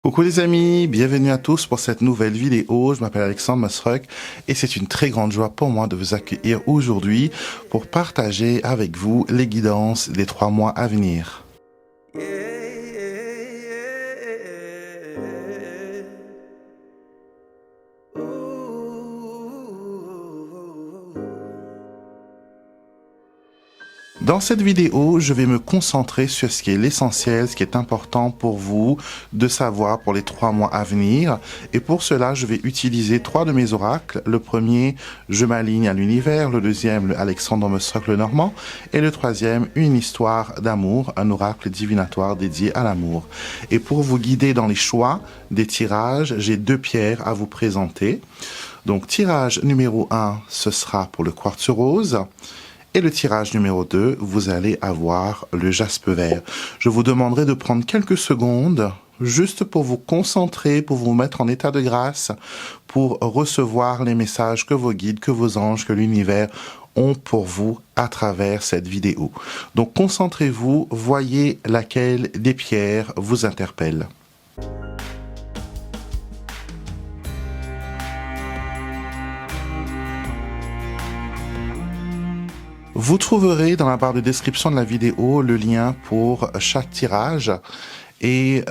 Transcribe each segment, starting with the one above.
Coucou les amis, bienvenue à tous pour cette nouvelle vidéo. Je m'appelle Alexandre Mosruck et c'est une très grande joie pour moi de vous accueillir aujourd'hui pour partager avec vous les guidances des 3 mois à venir. Dans cette vidéo, je vais me concentrer sur ce qui est l'essentiel, ce qui est important pour vous de savoir pour les 3 mois à venir. Et pour cela, je vais utiliser 3 de mes oracles. Le premier, je m'aligne à l'univers. Le deuxième, le Alexandre Mosruck le Normand. Et le troisième, une histoire d'amour, un oracle divinatoire dédié à l'amour. Et pour vous guider dans les choix des tirages, j'ai 2 pierres à vous présenter. Donc, tirage numéro 1, ce sera pour le quartz rose. Et le tirage numéro 2, vous allez avoir le jaspe vert. Je vous demanderai de prendre quelques secondes juste pour vous concentrer, pour vous mettre en état de grâce, pour recevoir les messages que vos guides, que vos anges, que l'univers ont pour vous à travers cette vidéo. Donc concentrez-vous, voyez laquelle des pierres vous interpelle. Vous trouverez dans la barre de description de la vidéo le lien pour chaque tirage et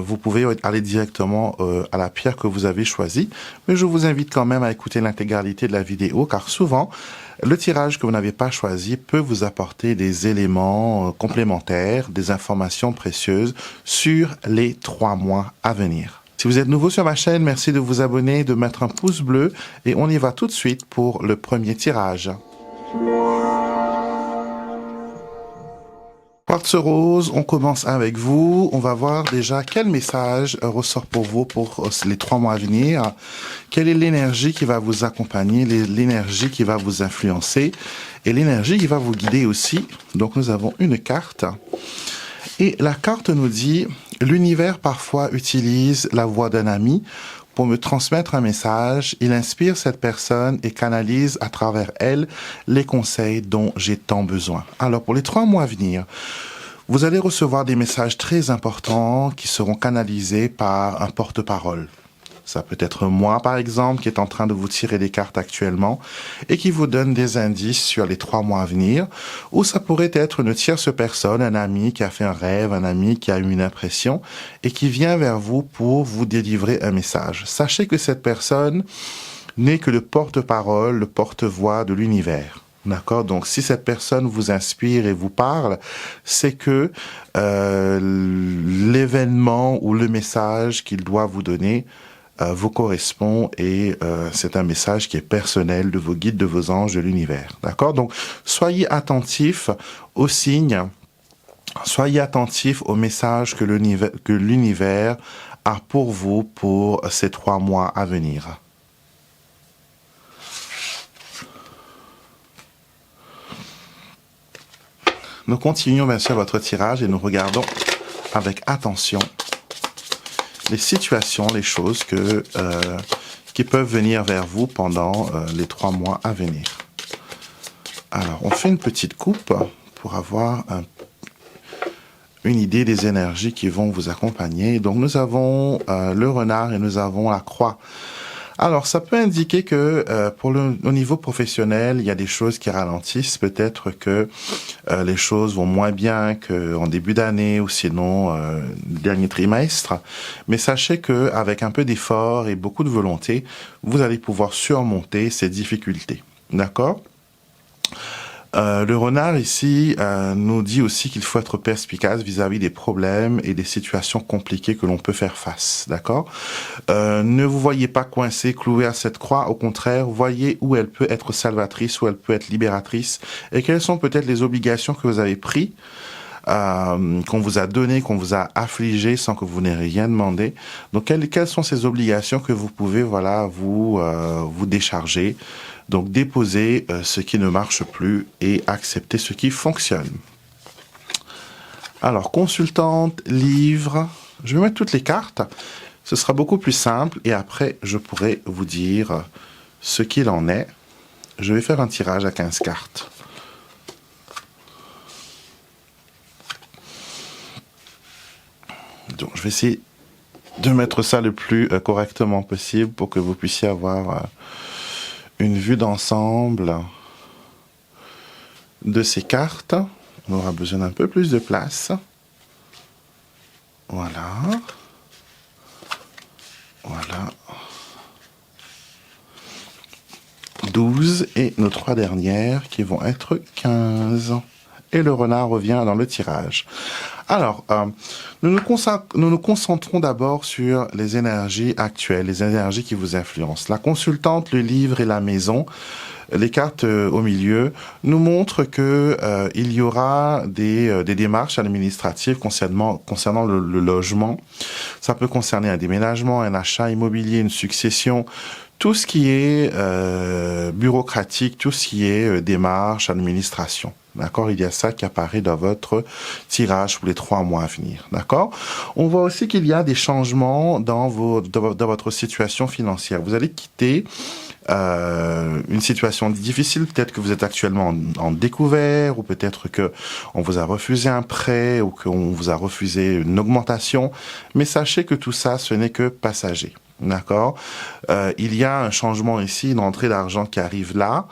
vous pouvez aller directement à la pierre que vous avez choisie. Mais je vous invite quand même à écouter l'intégralité de la vidéo car souvent, le tirage que vous n'avez pas choisi peut vous apporter des éléments complémentaires, des informations précieuses sur les 3 mois à venir. Si vous êtes nouveau sur ma chaîne, merci de vous abonner, de mettre un pouce bleu et on y va tout de suite pour le premier tirage. Quartz rose, on commence avec vous. On va voir déjà quel message ressort pour vous pour les 3 mois à venir. Quelle est l'énergie qui va vous accompagner, l'énergie qui va vous influencer et l'énergie qui va vous guider aussi. Donc nous avons une carte. Et la carte nous dit, l'univers parfois utilise la voix d'un ami pour me transmettre un message. Il inspire cette personne et canalise à travers elle les conseils dont j'ai tant besoin. Alors pour les 3 mois à venir, vous allez recevoir des messages très importants qui seront canalisés par un porte-parole. Ça peut être moi, par exemple, qui est en train de vous tirer des cartes actuellement et qui vous donne des indices sur les 3 mois à venir. Ou ça pourrait être une tierce personne, un ami qui a fait un rêve, un ami qui a eu une impression et qui vient vers vous pour vous délivrer un message. Sachez que cette personne n'est que le porte-parole, le porte-voix de l'univers. D'accord? Donc, si cette personne vous inspire et vous parle, c'est que l'événement ou le message qu'il doit vous donner vous correspond et c'est un message qui est personnel de vos guides, de vos anges, de l'univers. D'accord? Donc, soyez attentifs aux signes, soyez attentifs aux messages que l'univers a pour vous pour ces 3 mois à venir. Nous continuons bien sûr votre tirage et nous regardons avec attention les situations, les choses qui peuvent venir vers vous pendant les 3 mois à venir. Alors, on fait une petite coupe pour avoir une idée des énergies qui vont vous accompagner. Donc, nous avons le renard et nous avons la croix. Alors, ça peut indiquer que au niveau professionnel, il y a des choses qui ralentissent. Peut-être que les choses vont moins bien qu'en début d'année ou sinon dernier trimestre. Mais sachez que avec un peu d'effort et beaucoup de volonté, vous allez pouvoir surmonter ces difficultés. D'accord ? Le renard ici nous dit aussi qu'il faut être perspicace vis-à-vis des problèmes et des situations compliquées que l'on peut faire face, d'accord? Ne vous voyez pas coincé, cloué à cette croix, au contraire, voyez où elle peut être salvatrice, où elle peut être libératrice, et quelles sont peut-être les obligations que vous avez prises, qu'on vous a donné, qu'on vous a affligé sans que vous n'ayez rien demandé. Donc, quelles sont ces obligations que vous pouvez, voilà, vous décharger? Donc, déposer ce qui ne marche plus et accepter ce qui fonctionne. Alors, consultante, livre, je vais mettre toutes les cartes. Ce sera beaucoup plus simple et après, je pourrai vous dire ce qu'il en est. Je vais faire un tirage à 15 cartes. Donc, je vais essayer de mettre ça le plus correctement possible pour que vous puissiez avoir une vue d'ensemble de ces cartes. On aura besoin d'un peu plus de place. Voilà. Voilà. 12 et nos 3 dernières qui vont être 15. Et le renard revient dans le tirage. Alors, nous nous concentrons d'abord sur les énergies actuelles, les énergies qui vous influencent. La consultante, le livre et la maison, les cartes au milieu, nous montrent que il y aura des démarches administratives concernant le logement. Ça peut concerner un déménagement, un achat immobilier, une succession, tout ce qui est bureaucratique, tout ce qui est démarche, administration. D'accord? Il y a ça qui apparaît dans votre tirage pour les 3 mois à venir. D'accord? On voit aussi qu'il y a des changements dans votre situation financière. Vous allez quitter une situation difficile. Peut-être que vous êtes actuellement en découvert, ou peut-être que on vous a refusé un prêt, ou qu'on vous a refusé une augmentation. Mais sachez que tout ça, ce n'est que passager. D'accord? Il y a un changement ici, une entrée d'argent qui arrive là,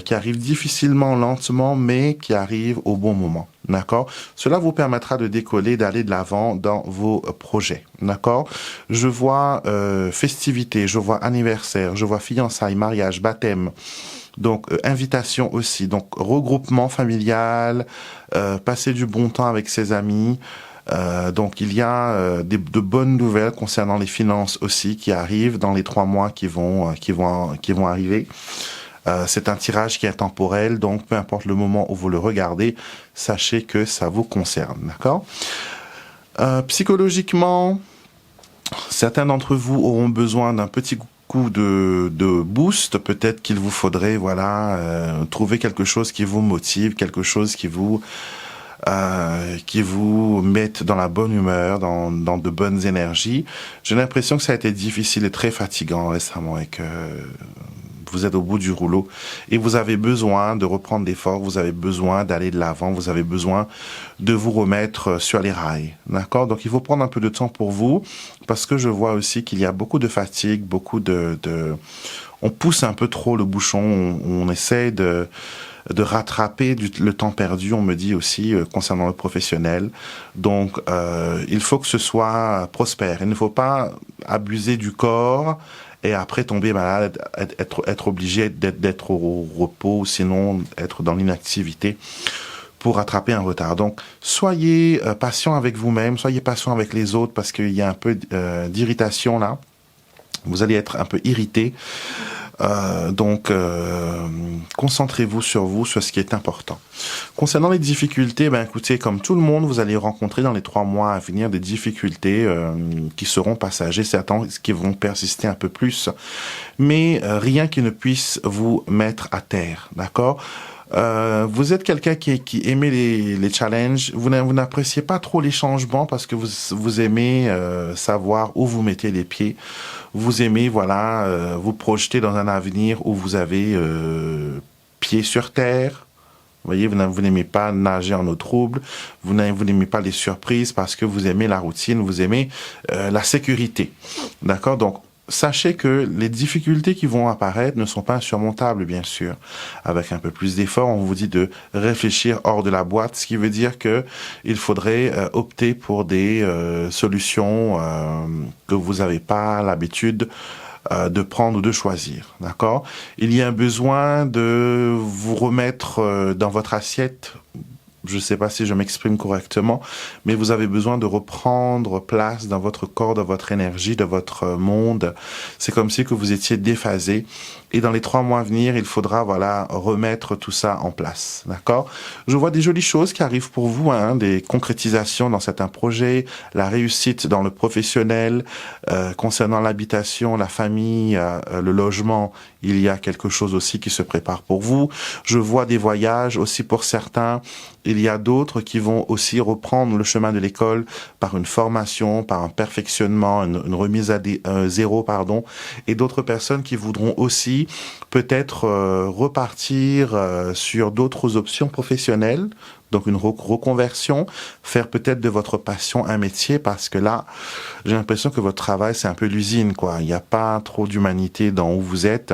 qui arrive difficilement, lentement, mais qui arrive au bon moment. D'accord? Cela vous permettra de décoller, d'aller de l'avant dans vos projets. D'accord? Je vois festivités, je vois anniversaire, je vois fiançailles, mariage, baptême. Donc, invitation aussi. Donc, regroupement familial, passer du bon temps avec ses amis. Donc, il y a de bonnes nouvelles concernant les finances aussi qui arrivent dans les 3 mois qui vont arriver. C'est un tirage qui est temporel, donc peu importe le moment où vous le regardez, sachez que ça vous concerne, d'accord? Psychologiquement, certains d'entre vous auront besoin d'un petit coup de boost. Peut-être qu'il vous faudrait, trouver quelque chose qui vous motive, quelque chose qui vous mette dans la bonne humeur, dans de bonnes énergies. J'ai l'impression que ça a été difficile et très fatigant récemment et que vous êtes au bout du rouleau et vous avez besoin de reprendre des forces, vous avez besoin d'aller de l'avant, vous avez besoin de vous remettre sur les rails. D'accord? Donc, il faut prendre un peu de temps pour vous parce que je vois aussi qu'il y a beaucoup de fatigue, beaucoup on pousse un peu trop le bouchon, on essaie de rattraper le temps perdu, on me dit aussi, concernant le professionnel. Donc, il faut que ce soit prospère. Il ne faut pas abuser du corps et après tomber malade, être obligé d'être au repos, sinon être dans l'inactivité pour rattraper un retard. Donc, soyez patient avec vous-même, soyez patient avec les autres parce qu'il y a un peu d'irritation là. Vous allez être un peu irrité. Donc, concentrez-vous sur ce qui est important. Concernant les difficultés, écoutez, comme tout le monde, vous allez rencontrer dans les 3 mois à venir des difficultés qui seront passagers, certains qui vont persister un peu plus, mais rien qui ne puisse vous mettre à terre, d'accord? Vous êtes quelqu'un qui aimait les challenges. Vous n'appréciez pas trop les changements parce que vous aimez savoir où vous mettez les pieds. Vous aimez, vous projeter dans un avenir où vous avez pied sur terre. Vous voyez, vous n'aimez pas nager en eau trouble. Vous n'aimez pas les surprises parce que vous aimez la routine. Vous aimez la sécurité. D'accord? Donc, sachez que les difficultés qui vont apparaître ne sont pas insurmontables, bien sûr. Avec un peu plus d'effort, on vous dit de réfléchir hors de la boîte, ce qui veut dire que il faudrait opter pour des solutions que vous n'avez pas l'habitude de prendre ou de choisir, d'accord? Il y a un besoin de vous remettre dans votre assiette. Je ne sais pas si je m'exprime correctement, mais vous avez besoin de reprendre place dans votre corps, dans votre énergie, dans votre monde. C'est comme si que vous étiez déphasé. Et dans les 3 mois à venir, il faudra, remettre tout ça en place. D'accord? Je vois des jolies choses qui arrivent pour vous, des concrétisations dans certains projets, la réussite dans le professionnel, concernant l'habitation, la famille, le logement. Il y a quelque chose aussi qui se prépare pour vous. Je vois des voyages aussi pour certains. Il y a d'autres qui vont aussi reprendre le chemin de l'école par une formation, par un perfectionnement, une remise à zéro, pardon. Et d'autres personnes qui voudront aussi peut-être repartir sur d'autres options professionnelles. Donc une reconversion, faire peut-être de votre passion un métier, parce que là, j'ai l'impression que votre travail, c'est un peu l'usine, quoi. Il n'y a pas trop d'humanité dans où vous êtes.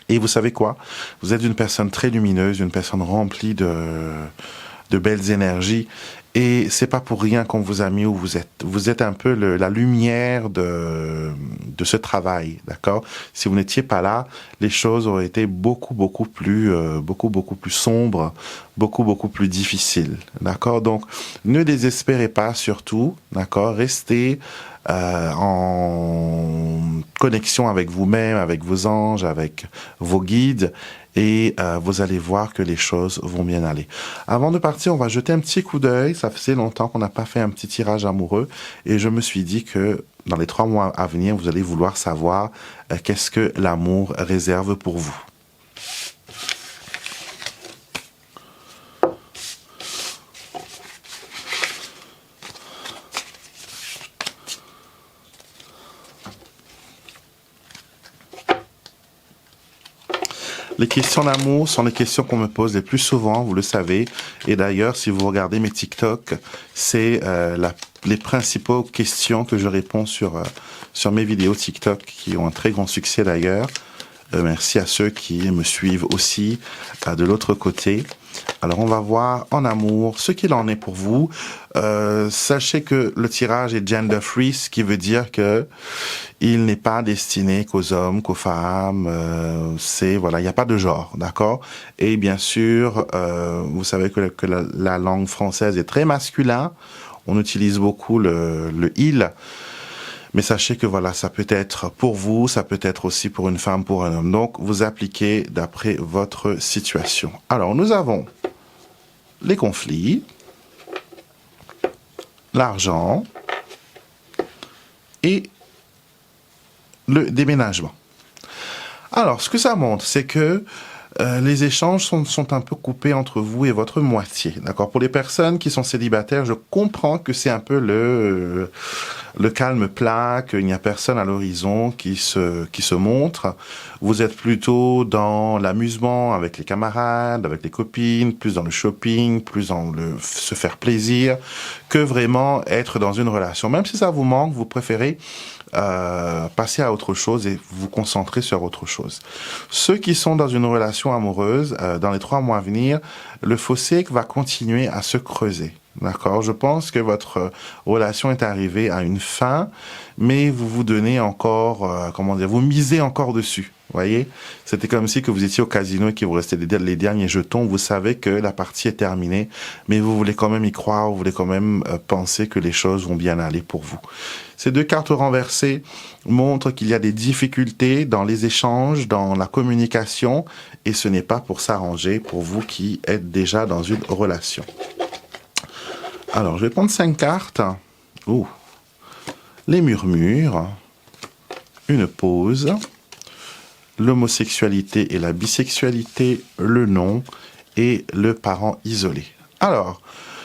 Et vous savez quoi? Vous êtes une personne très lumineuse, une personne remplie de belles énergies. Et c'est pas pour rien qu'on vous a mis où vous êtes. Vous êtes un peu la lumière de ce travail, d'accord? Si vous n'étiez pas là, les choses auraient été beaucoup plus sombres, beaucoup plus difficiles, d'accord? Donc, ne désespérez pas surtout, d'accord? Restez en connexion avec vous-même, avec vos anges, avec vos guides, et vous allez voir que les choses vont bien aller. Avant de partir, on va jeter un petit coup d'œil. Ça faisait longtemps qu'on n'a pas fait un petit tirage amoureux, et je me suis dit que dans les 3 mois à venir, vous allez vouloir savoir qu'est-ce que l'amour réserve pour vous. Les questions d'amour sont les questions qu'on me pose les plus souvent, vous le savez. Et d'ailleurs, si vous regardez mes TikTok, c'est les principales questions que je réponds sur mes vidéos TikTok, qui ont un très grand succès d'ailleurs. Merci à ceux qui me suivent aussi de l'autre côté. Alors, on va voir en amour ce qu'il en est pour vous. Sachez que le tirage est gender free, ce qui veut dire que il n'est pas destiné qu'aux hommes, qu'aux femmes. Voilà, il n'y a pas de genre, d'accord? Et bien sûr, vous savez que la langue française est très masculin. On utilise beaucoup le il. Mais sachez que voilà, ça peut être pour vous, ça peut être aussi pour une femme, pour un homme. Donc, vous appliquez d'après votre situation. Alors, nous avons les conflits, l'argent et le déménagement. Alors, ce que ça montre, c'est que les échanges sont un peu coupés entre vous et votre moitié. D'accord? Pour les personnes qui sont célibataires, je comprends que c'est un peu le calme plat, qu'il n'y a personne à l'horizon qui se montre. Vous êtes plutôt dans l'amusement avec les camarades, avec les copines, plus dans le shopping, plus dans le se faire plaisir, que vraiment être dans une relation. Même si ça vous manque, vous préférez passer à autre chose et vous concentrer sur autre chose. Ceux qui sont dans une relation amoureuse, dans les 3 mois à venir, le fossé va continuer à se creuser. D'accord? Je pense que votre relation est arrivée à une fin, mais vous vous donnez encore, vous misez encore dessus. Voyez? C'était comme si que vous étiez au casino et qu'il vous restait les derniers jetons. Vous savez que la partie est terminée, mais vous voulez quand même y croire, vous voulez quand même penser que les choses vont bien aller pour vous. Ces 2 cartes renversées montrent qu'il y a des difficultés dans les échanges, dans la communication, et ce n'est pas pour s'arranger pour vous qui êtes déjà dans une relation. Alors, je vais prendre 5 cartes. Ouh. Les murmures, une pause, l'homosexualité et la bisexualité, le non et le parent isolé. Alors,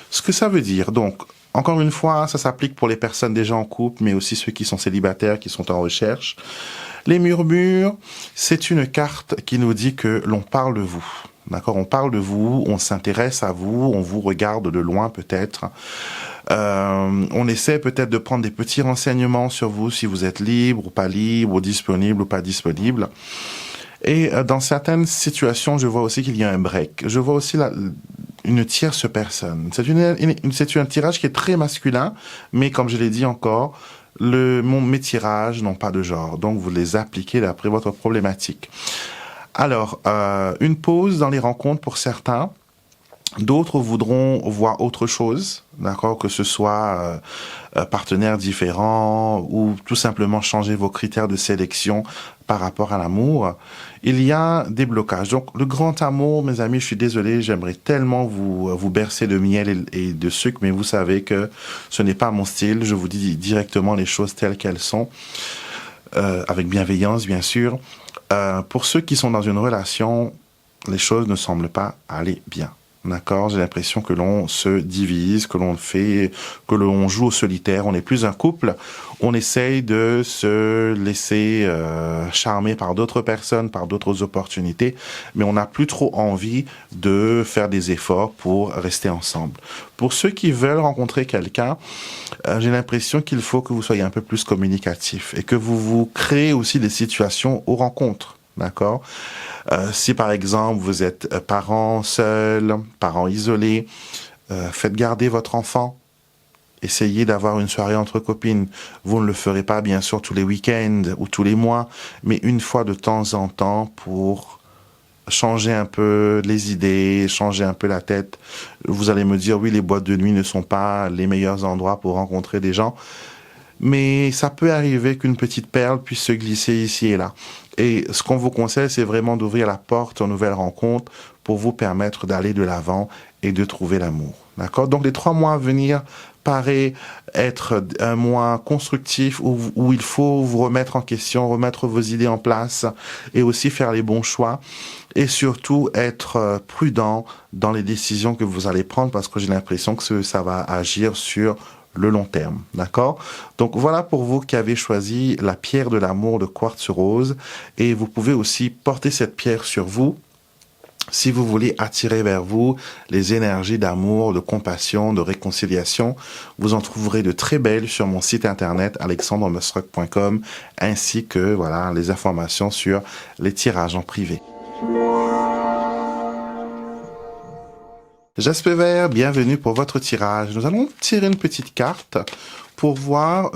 ce que ça veut dire, donc, encore une fois, ça s'applique pour les personnes déjà en couple, mais aussi ceux qui sont célibataires, qui sont en recherche. Les murmures, c'est une carte qui nous dit que l'on parle de vous. D'accord, on parle de vous, on s'intéresse à vous, on vous regarde de loin peut-être. On essaie peut-être de prendre des petits renseignements sur vous, si vous êtes libre ou pas libre, ou disponible ou pas disponible. Et dans certaines situations, je vois aussi qu'il y a un break. Je vois aussi une tierce personne. C'est un tirage qui est très masculin, mais comme je l'ai dit encore, mes tirages n'ont pas de genre. Donc, vous les appliquez d'après votre problématique. Alors, une pause dans les rencontres pour certains. D'autres voudront voir autre chose, d'accord, que ce soit partenaires différents ou tout simplement changer vos critères de sélection par rapport à l'amour. Il y a des blocages. Donc, le grand amour, mes amis, je suis désolé, j'aimerais tellement vous bercer de miel et de sucre, mais vous savez que ce n'est pas mon style. Je vous dis directement les choses telles qu'elles sont, avec bienveillance, bien sûr. Pour ceux qui sont dans une relation, les choses ne semblent pas aller bien. D'accord, j'ai l'impression que l'on se divise, que l'on joue au solitaire. On n'est plus un couple. On essaye de se laisser charmer par d'autres personnes, par d'autres opportunités, mais on n'a plus trop envie de faire des efforts pour rester ensemble. Pour ceux qui veulent rencontrer quelqu'un, j'ai l'impression qu'il faut que vous soyez un peu plus communicatif et que vous créez aussi des situations aux rencontres. D'accord? Si par exemple vous êtes parent seul, parent isolé, faites garder votre enfant. Essayez d'avoir une soirée entre copines. Vous ne le ferez pas bien sûr tous les week-ends ou tous les mois, mais une fois de temps en temps pour changer un peu les idées, changer un peu la tête. Vous allez me dire oui, les boîtes de nuit ne sont pas les meilleurs endroits pour rencontrer des gens. Mais ça peut arriver qu'une petite perle puisse se glisser ici et là. Et ce qu'on vous conseille, c'est vraiment d'ouvrir la porte aux nouvelles rencontres pour vous permettre d'aller de l'avant et de trouver l'amour. D'accord? Donc les 3 mois à venir paraît être un mois constructif où il faut vous remettre en question, remettre vos idées en place et aussi faire les bons choix. Et surtout être prudent dans les décisions que vous allez prendre parce que j'ai l'impression que ça va agir sur le long terme, d'accord? Donc voilà pour vous qui avez choisi la pierre de l'amour de quartz rose et vous pouvez aussi porter cette pierre sur vous si vous voulez attirer vers vous les énergies d'amour, de compassion, de réconciliation. Vous en trouverez de très belles sur mon site internet alexandremusrock.com ainsi que voilà les informations sur les tirages en privé. Jasper Vert, bienvenue pour votre tirage. Nous allons tirer une petite carte pour voir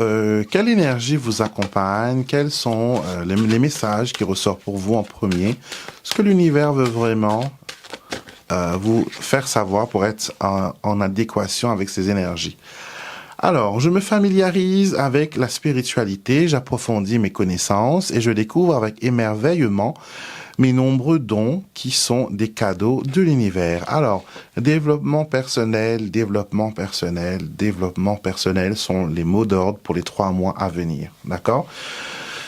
quelle énergie vous accompagne, quels sont les messages qui ressortent pour vous en premier, ce que l'univers veut vraiment vous faire savoir pour être en adéquation avec ces énergies. Alors, je me familiarise avec la spiritualité, j'approfondis mes connaissances et je découvre avec émerveillement mes nombreux dons qui sont des cadeaux de l'univers. Alors, développement personnel, développement personnel, développement personnel sont les mots d'ordre pour les 3 mois à venir. D'accord?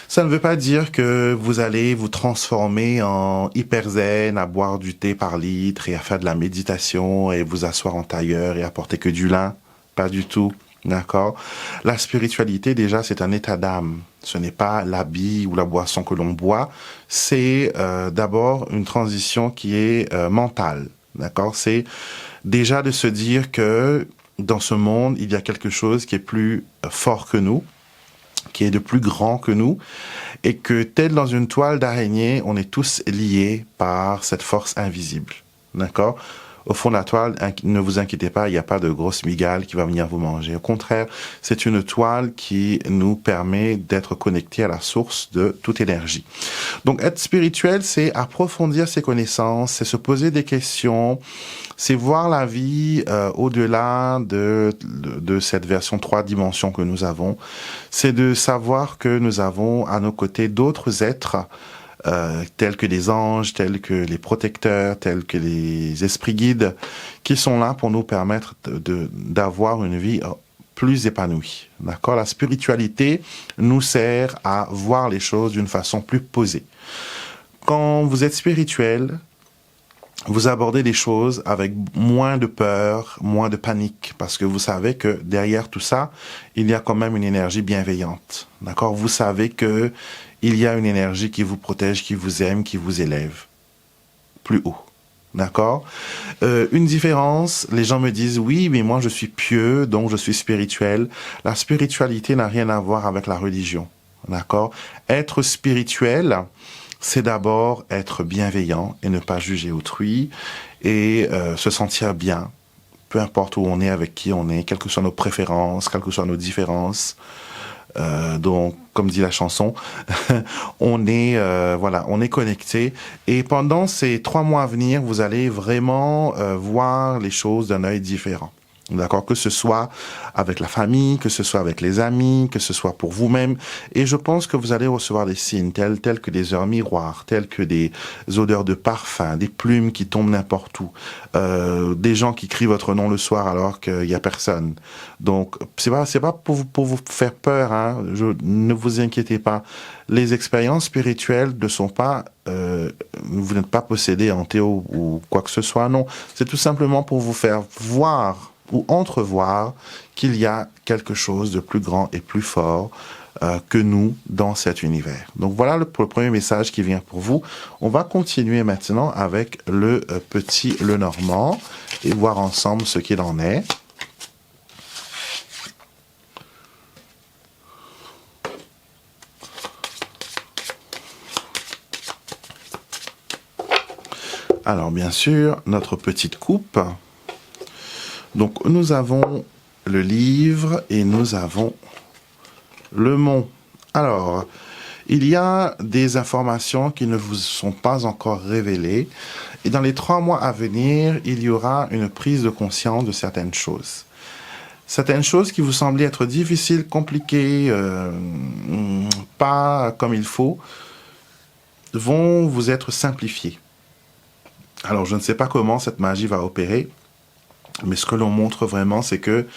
Ça ne veut pas dire que vous allez vous transformer en hyper zen, à boire du thé par litre et à faire de la méditation et vous asseoir en tailleur et apporter que du lin. Pas du tout. D'accord? La spiritualité, déjà, c'est un état d'âme. Ce n'est pas l'habit ou la boisson que l'on boit. C'est d'abord une transition qui est mentale. D'accord? C'est déjà de se dire que dans ce monde, il y a quelque chose qui est plus fort que nous, qui est de plus grand que nous, et que tel dans une toile d'araignée, on est tous liés par cette force invisible. D'accord? Au fond de la toile, ne vous inquiétez pas, il n'y a pas de grosse migale qui va venir vous manger. Au contraire, c'est une toile qui nous permet d'être connectés à la source de toute énergie. Donc, être spirituel, c'est approfondir ses connaissances, c'est se poser des questions, c'est voir la vie au-delà de cette version 3 dimensions que nous avons. C'est de savoir que nous avons à nos côtés d'autres êtres tels que les anges, tels que les protecteurs, tels que les esprits guides, qui sont là pour nous permettre d'avoir une vie plus épanouie. D'accord? La spiritualité nous sert à voir les choses d'une façon plus posée. Quand vous êtes spirituel, vous abordez les choses avec moins de peur, moins de panique, parce que vous savez que derrière tout ça, il y a quand même une énergie bienveillante. D'accord? Vous savez que il y a une énergie qui vous protège, qui vous aime, qui vous élève plus haut. D'accord? Une différence, les gens me disent, oui, mais moi je suis pieux, donc je suis spirituel. La spiritualité n'a rien à voir avec la religion. D'accord? Être spirituel, c'est d'abord être bienveillant et ne pas juger autrui et se sentir bien, peu importe où on est, avec qui on est, quelles que soient nos préférences, quelles que soient nos différences. Donc, comme dit la chanson, on est connecté. Et pendant ces 3 mois à venir, vous allez vraiment voir les choses d'un œil différent. D'accord, que ce soit avec la famille, que ce soit avec les amis, que ce soit pour vous-même. Et je pense que vous allez recevoir des signes tels que des heures miroirs, tels que des odeurs de parfum, des plumes qui tombent n'importe où, des gens qui crient votre nom le soir alors qu'il y a personne. Donc c'est pas pour vous faire peur, hein. Ne vous inquiétez pas. Les expériences spirituelles ne sont pas, vous n'êtes pas possédé en théo ou quoi que ce soit. Non, c'est tout simplement pour vous faire voir ou entrevoir qu'il y a quelque chose de plus grand et plus fort que nous dans cet univers. Donc voilà le premier message qui vient pour vous. On va continuer maintenant avec le petit Lenormand et voir ensemble ce qu'il en est. Alors bien sûr, notre petite coupe. Donc nous avons le livre et nous avons le mont. Alors, il y a des informations qui ne vous sont pas encore révélées. Et dans les 3 mois à venir, il y aura une prise de conscience de certaines choses. Certaines choses qui vous semblaient être difficiles, compliquées, pas comme il faut, vont vous être simplifiées. Alors, je ne sais pas comment cette magie va opérer. Mais ce que l'on montre vraiment, c'est que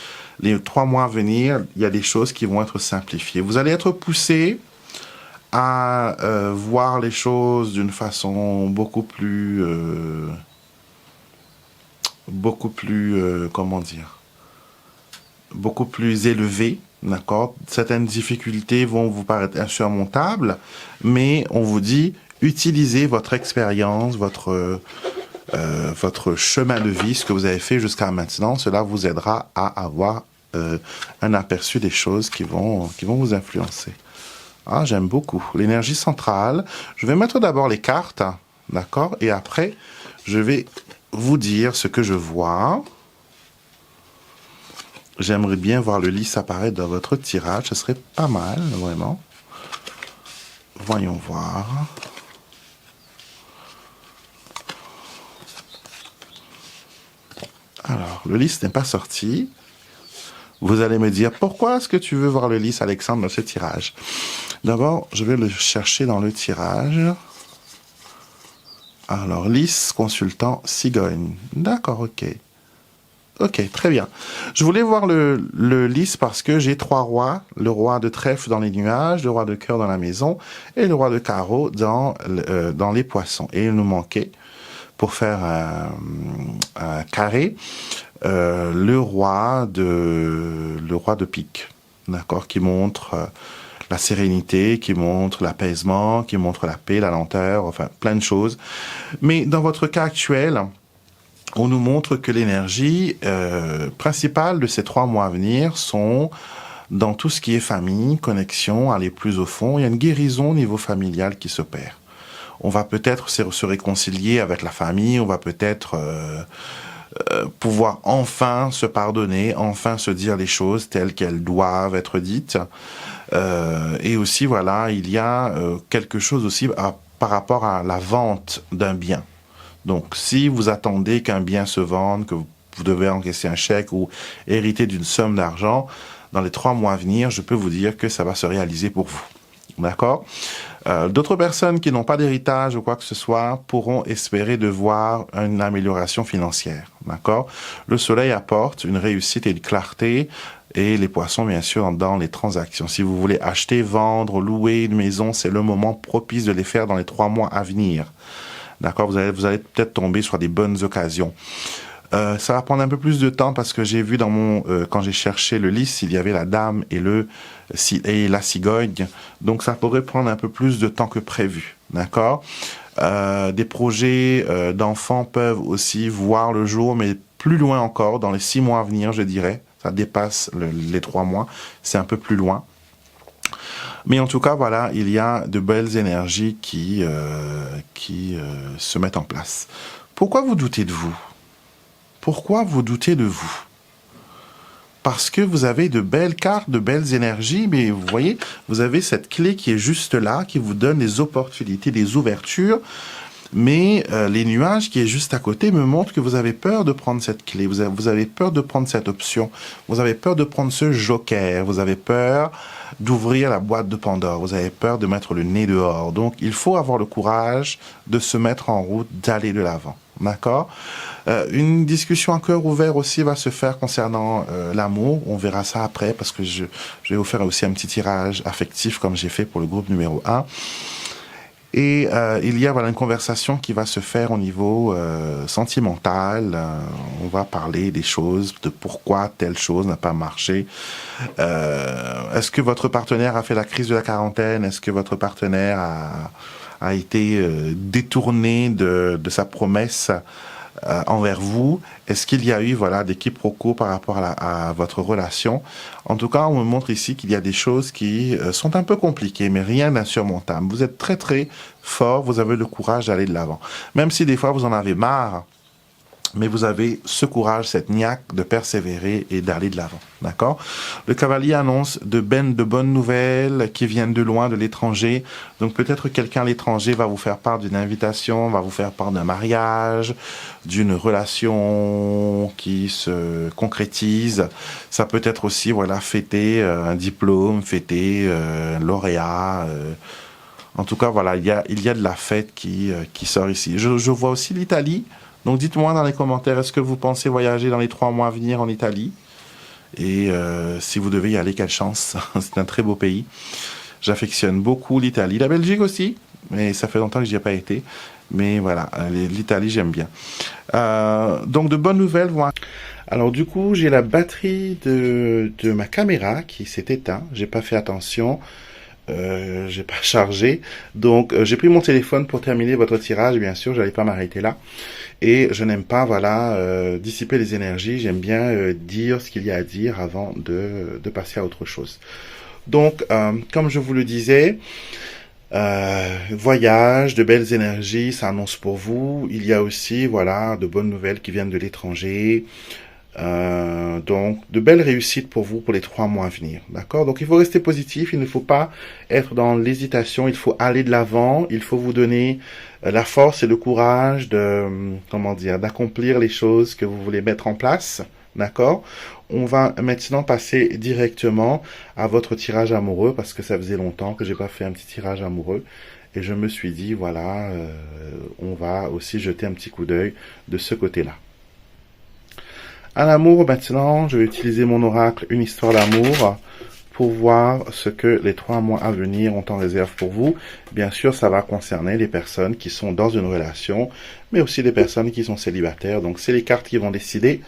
les 3 mois à venir, il y a des choses qui vont être simplifiées. Vous allez être poussé à voir les choses d'une façon beaucoup plus, comment dire, beaucoup plus élevée, d'accord? Certaines difficultés vont vous paraître insurmontables, mais on vous dit, utilisez votre expérience, votre chemin de vie, ce que vous avez fait jusqu'à maintenant, cela vous aidera à avoir un aperçu des choses qui vont vous influencer. Ah, j'aime beaucoup. L'énergie centrale. Je vais mettre d'abord les cartes, d'accord? Et après, je vais vous dire ce que je vois. J'aimerais bien voir le lys apparaître dans votre tirage. Ce serait pas mal, vraiment. Voyons voir. Alors, le lys n'est pas sorti. Vous allez me dire, pourquoi est-ce que tu veux voir le lys, Alexandre, dans ce tirage? D'abord, je vais le chercher dans le tirage. Alors, lys, consultant, cigogne. D'accord, ok. Ok, très bien. Je voulais voir le lys parce que j'ai 3 rois. Le roi de trèfle dans les nuages, le roi de cœur dans la maison et le roi de carreau dans les poissons. Et il nous manquait, pour faire un carré, le roi de pique, d'accord, qui montre la sérénité, qui montre l'apaisement, qui montre la paix, la lenteur, enfin plein de choses. Mais dans votre cas actuel, on nous montre que l'énergie principale de ces 3 mois à venir sont dans tout ce qui est famille, connexion, aller plus au fond. Il y a une guérison au niveau familial qui s'opère. On va peut-être se réconcilier avec la famille, on va peut-être pouvoir enfin se pardonner, enfin se dire les choses telles qu'elles doivent être dites. Et aussi, voilà, il y a quelque chose aussi par rapport à la vente d'un bien. Donc, si vous attendez qu'un bien se vende, que vous devez encaisser un chèque ou hériter d'une somme d'argent, dans les 3 mois à venir, je peux vous dire que ça va se réaliser pour vous. D'accord? D'autres personnes qui n'ont pas d'héritage ou quoi que ce soit pourront espérer de voir une amélioration financière. D'accord? Le soleil apporte une réussite et une clarté, et les poissons, bien sûr, dans les transactions. Si vous voulez acheter, vendre, louer une maison, c'est le moment propice de les faire dans les 3 mois à venir. D'accord? Vous allez peut-être tomber sur des bonnes occasions. Ça va prendre un peu plus de temps parce que j'ai vu quand j'ai cherché le lys, il y avait la dame et la cigogne. Donc ça pourrait prendre un peu plus de temps que prévu. D'accord? Des projets d'enfants peuvent aussi voir le jour, mais plus loin encore, dans les 6 mois à venir, je dirais. Ça dépasse les 3 mois. C'est un peu plus loin. Mais en tout cas, voilà, il y a de belles énergies qui se mettent en place. Pourquoi vous doutez de vous? Pourquoi vous doutez de vous? Parce que vous avez de belles cartes, de belles énergies, mais vous voyez, vous avez cette clé qui est juste là, qui vous donne des opportunités, des ouvertures. Mais les nuages qui est juste à côté me montrent que vous avez peur de prendre cette clé, vous avez peur de prendre cette option, vous avez peur de prendre ce joker, vous avez peur d'ouvrir la boîte de Pandore, vous avez peur de mettre le nez dehors. Donc, il faut avoir le courage de se mettre en route, d'aller de l'avant. D'accord? Une discussion à cœur ouvert aussi va se faire concernant l'amour. On verra ça après parce que je vais vous faire aussi un petit tirage affectif comme j'ai fait pour le groupe numéro 1. Et il y a voilà une conversation qui va se faire au niveau sentimental. On va parler des choses, de pourquoi telle chose n'a pas marché. Est-ce que votre partenaire a fait la crise de la quarantaine? Est-ce que votre partenaire a été détourné de sa promesse envers vous? Est-ce qu'il y a eu voilà des quiproquos par rapport à votre relation? En tout cas, on me montre ici qu'il y a des choses qui sont un peu compliquées, mais rien d'insurmontable. Vous êtes très très fort, vous avez le courage d'aller de l'avant. Même si des fois vous en avez marre, mais vous avez ce courage, cette niaque de persévérer et d'aller de l'avant. D'accord? Le cavalier annonce de bonnes nouvelles qui viennent de loin, de l'étranger. Donc peut-être quelqu'un à l'étranger va vous faire part d'une invitation, va vous faire part d'un mariage, d'une relation qui se concrétise. Ça peut être aussi, voilà, fêter un diplôme, fêter un lauréat. En tout cas, voilà, il y a de la fête qui sort ici. Je vois aussi l'Italie. Donc dites-moi dans les commentaires, est-ce que vous pensez voyager dans les 3 mois à venir en Italie? Et si vous devez y aller, quelle chance. C'est un très beau pays. J'affectionne beaucoup l'Italie. La Belgique aussi, mais ça fait longtemps que j'y ai pas été. Mais voilà, l'Italie, j'aime bien. Donc de bonnes nouvelles. Voilà. Alors du coup, j'ai la batterie de ma caméra qui s'est éteinte. J'ai pas fait attention. J'ai pas chargé. Donc j'ai pris mon téléphone pour terminer votre tirage. Bien sûr, j'allais pas m'arrêter là. Et je n'aime pas, voilà, dissiper les énergies. J'aime bien dire ce qu'il y a à dire avant de passer à autre chose. Donc, comme je vous le disais, voyage, de belles énergies, ça annonce pour vous. Il y a aussi, voilà, de bonnes nouvelles qui viennent de l'étranger. Donc, de belles réussites pour vous pour les 3 mois à venir. D'accord? Donc, il faut rester positif. Il ne faut pas être dans l'hésitation. Il faut aller de l'avant. Il faut vous donner la force et le courage de, comment dire, d'accomplir les choses que vous voulez mettre en place. D'accord? On va maintenant passer directement à votre tirage amoureux parce que ça faisait longtemps que j'ai pas fait un petit tirage amoureux. Et je me suis dit, voilà, on va aussi jeter un petit coup d'œil de ce côté-là. À l'amour, maintenant, je vais utiliser mon oracle, une histoire d'amour, pour voir ce que les 3 mois à venir ont en réserve pour vous. Bien sûr, ça va concerner les personnes qui sont dans une relation, mais aussi les personnes qui sont célibataires. Donc, c'est les cartes qui vont décider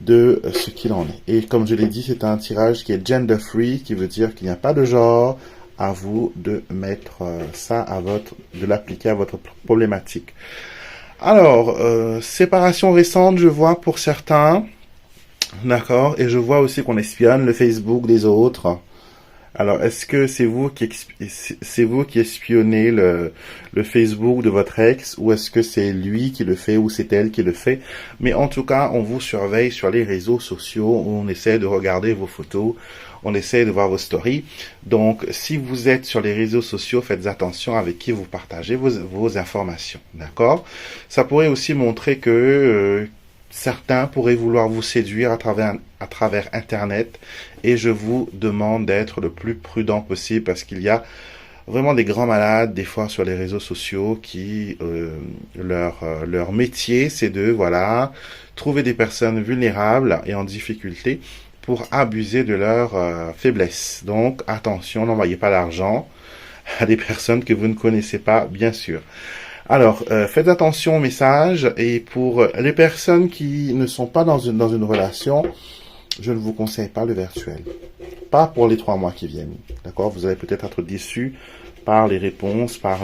de ce qu'il en est. Et comme je l'ai dit, c'est un tirage qui est gender free, qui veut dire qu'il n'y a pas de genre. À vous de mettre ça de l'appliquer à votre problématique. Alors, séparation récente, je vois pour certains. D'accord, et je vois aussi qu'on espionne le Facebook des autres. Alors, est-ce que c'est vous qui espionnez le Facebook de votre ex, ou est-ce que c'est lui qui le fait, ou c'est elle qui le fait? Mais en tout cas, on vous surveille sur les réseaux sociaux, on essaie de regarder vos photos, on essaie de voir vos stories. Donc, si vous êtes sur les réseaux sociaux, faites attention avec qui vous partagez vos informations. D'accord? Ça pourrait aussi montrer que certains pourraient vouloir vous séduire à travers Internet, et je vous demande d'être le plus prudent possible parce qu'il y a vraiment des grands malades des fois sur les réseaux sociaux qui leur métier c'est de voilà trouver des personnes vulnérables et en difficulté pour abuser de leur faiblesse. Donc attention, n'envoyez pas l'argent à des personnes que vous ne connaissez pas, bien sûr. Alors, faites attention aux messages, et pour les personnes qui ne sont pas dans une relation, je ne vous conseille pas le virtuel. Pas pour les 3 mois qui viennent. D'accord? Vous allez peut-être être déçus par les réponses, par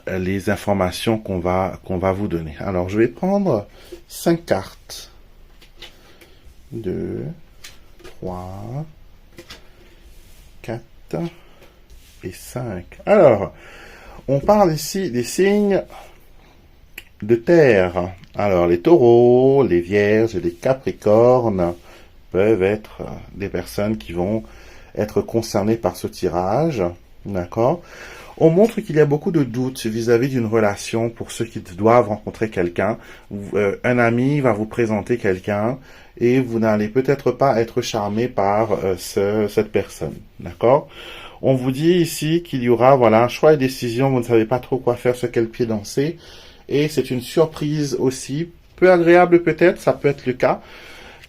les informations qu'on va vous donner. Alors, je vais prendre 5 cartes. 2, 3, 4 et 5. Alors, on parle ici des signes de terre. Alors, les taureaux, les vierges et les capricornes peuvent être des personnes qui vont être concernées par ce tirage. D'accord? On montre qu'il y a beaucoup de doutes vis-à-vis d'une relation pour ceux qui doivent rencontrer quelqu'un. Un ami va vous présenter quelqu'un et vous n'allez peut-être pas être charmé par cette personne. D'accord? On vous dit ici qu'il y aura voilà un choix et décision, vous ne savez pas trop quoi faire, sur quel pied danser. Et c'est une surprise aussi, peu agréable peut-être, ça peut être le cas,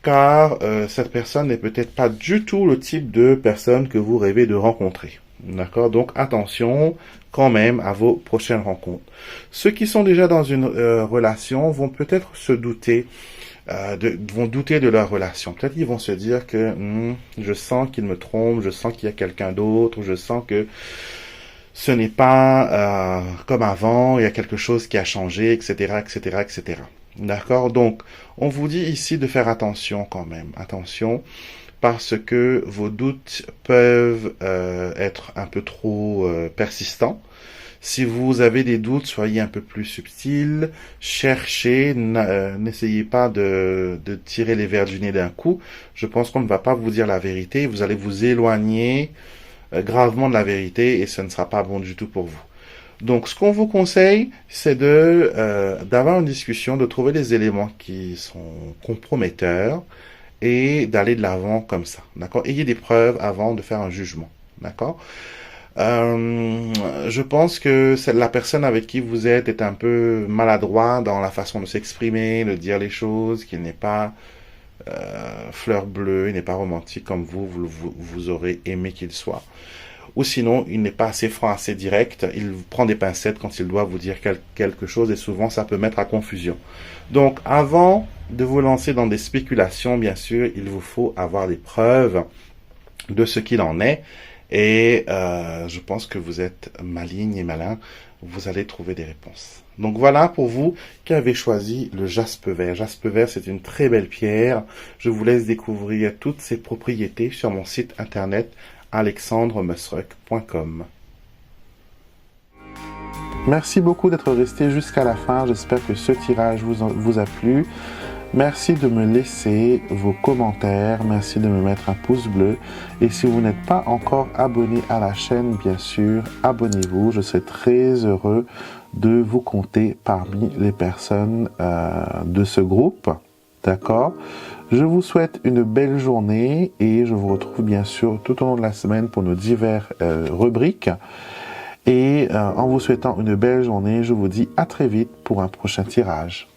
car cette personne n'est peut-être pas du tout le type de personne que vous rêvez de rencontrer. D'accord? Donc attention quand même à vos prochaines rencontres. Ceux qui sont déjà dans une relation vont peut-être se douter, vont douter de leur relation. Peut-être qu'ils vont se dire que je sens qu'il me trompe, je sens qu'il y a quelqu'un d'autre, je sens que ce n'est pas comme avant, il y a quelque chose qui a changé, etc., etc., etc. D'accord? Donc, on vous dit ici de faire attention quand même. Attention, parce que vos doutes peuvent être un peu trop persistants. Si vous avez des doutes, soyez un peu plus subtil, cherchez, n'essayez pas de tirer les vers du nez d'un coup. Je pense qu'on ne va pas vous dire la vérité, vous allez vous éloigner gravement de la vérité et ce ne sera pas bon du tout pour vous. Donc, ce qu'on vous conseille, c'est d'avoir une discussion, de trouver des éléments qui sont comprometteurs et d'aller de l'avant comme ça. D'accord? Ayez des preuves avant de faire un jugement. D'accord? Je pense que la personne avec qui vous êtes est un peu maladroit dans la façon de s'exprimer, de dire les choses, qu'il n'est pas fleur bleue, il n'est pas romantique comme vous aurez aimé qu'il soit. Ou sinon, il n'est pas assez franc, assez direct, il prend des pincettes quand il doit vous dire quelque chose et souvent ça peut mettre à confusion. Donc, avant de vous lancer dans des spéculations, bien sûr, il vous faut avoir des preuves de ce qu'il en est. Et je pense que vous êtes maligne et malin, vous allez trouver des réponses. Donc voilà pour vous qui avez choisi le jaspe vert. Jaspe vert, c'est une très belle pierre. Je vous laisse découvrir toutes ses propriétés sur mon site internet alexandremusruck.com. Merci beaucoup d'être resté jusqu'à la fin. J'espère que ce tirage vous a plu. Merci de me laisser vos commentaires, merci de me mettre un pouce bleu. Et si vous n'êtes pas encore abonné à la chaîne, bien sûr, abonnez-vous. Je serai très heureux de vous compter parmi les personnes de ce groupe. D'accord? Je vous souhaite une belle journée et je vous retrouve bien sûr tout au long de la semaine pour nos diverses rubriques. Et en vous souhaitant une belle journée, je vous dis à très vite pour un prochain tirage.